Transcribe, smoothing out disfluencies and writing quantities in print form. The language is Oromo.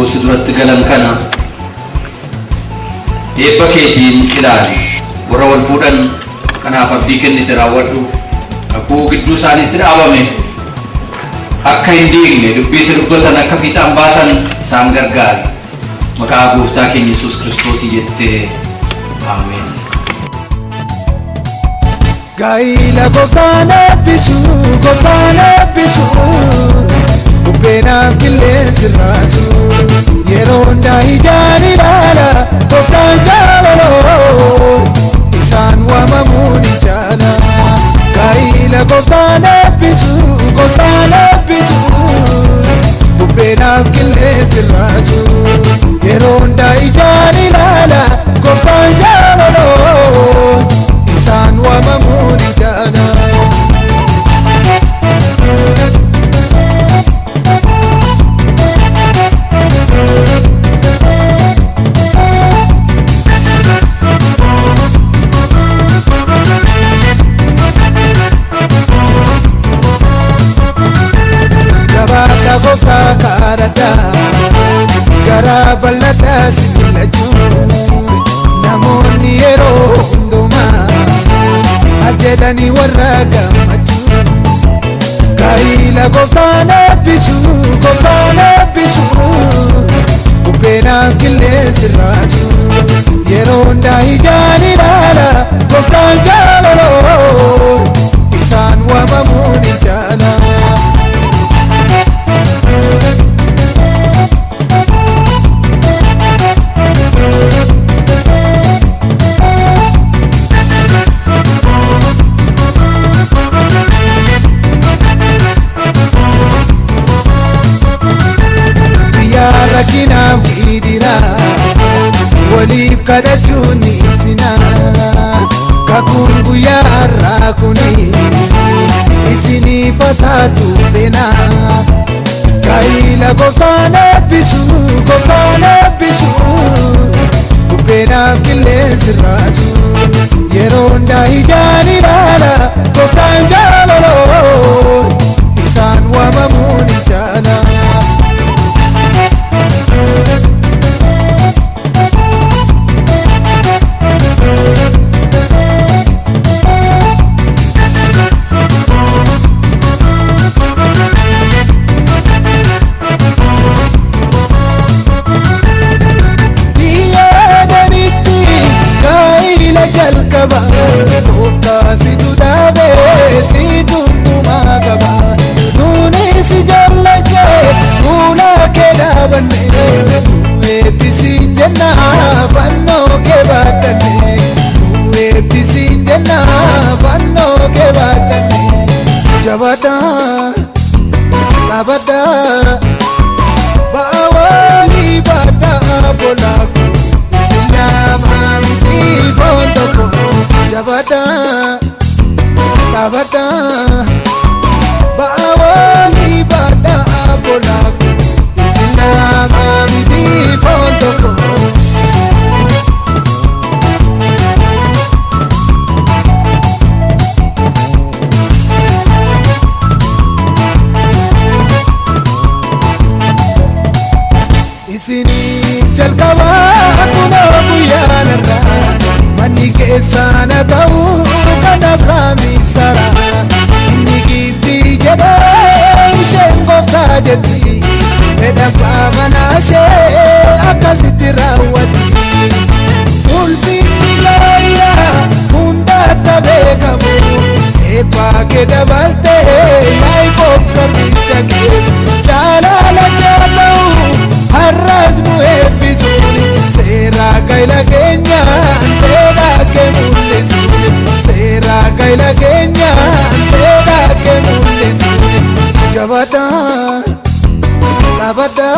si duratti galan kana eebba keetiin ilaali. Warra wal fuudhan kanaaf abdii kennite raawwadhu. Kakuu gidduu isaaniitti dhaabame akka hin diigne dubbii si dubbatan akka fiixaan baasan isaan gargaari. Maqaa Gooftaa keenya Yesuus Kiristoos jettee Ameen. Gaila goftana bisu Kupena kilesi raju Yeronda hijani lala Goftan jalolo Isan wamamuni jana Gaila goftana bisu Kupena kilesi raju Yeronda hijani lala Goftan jalolo Isan wamamuni jana Jabata goka karata Gara balata silaju Namoni yero unduma Ajedani waraga maju Gaila goftana bisu Kupena kilesi raju Yeronda hijani lala Goftan jalolo Isan wamamuni jana Rakina bidina Walif kada juni sina Kakun buya rakuni Isini patatu sena Kaila goftana bisu Kupena kilesi raju Yeronda hijani lala Goftan jalolo Isan wamamuni jana Jalkaba Gofta si dudabe si dunduma gaba Nuni si jallaje Nuna ke dabanne Nuwe pisin janna Banno ke badane Nuwe pisin janna Banno ke badane Jabata Labata Bawali bata bolaku Sinama miti pondoko Jabata Labata Bawali bata bolaku Sinama miti pondoko Isini jalkaba kuno guyanarra Mani keessana ta'u kanarra miibsara Inni gifti jedha isheen gooftaa jetti Fedhabbaa manaashee akkasitti raawwatti Ulfinni gaayyaa hundatta beekamu Eebbaa kee dabaltee Yaaqoob garbicha kee jaalala kee ta'u Har'as nu eebbisuun seeraa gaila keenyaan fedhaa kee mul'isuun seeraa gaila keenyaan fedhaa kee mul'isuun Jabata Labata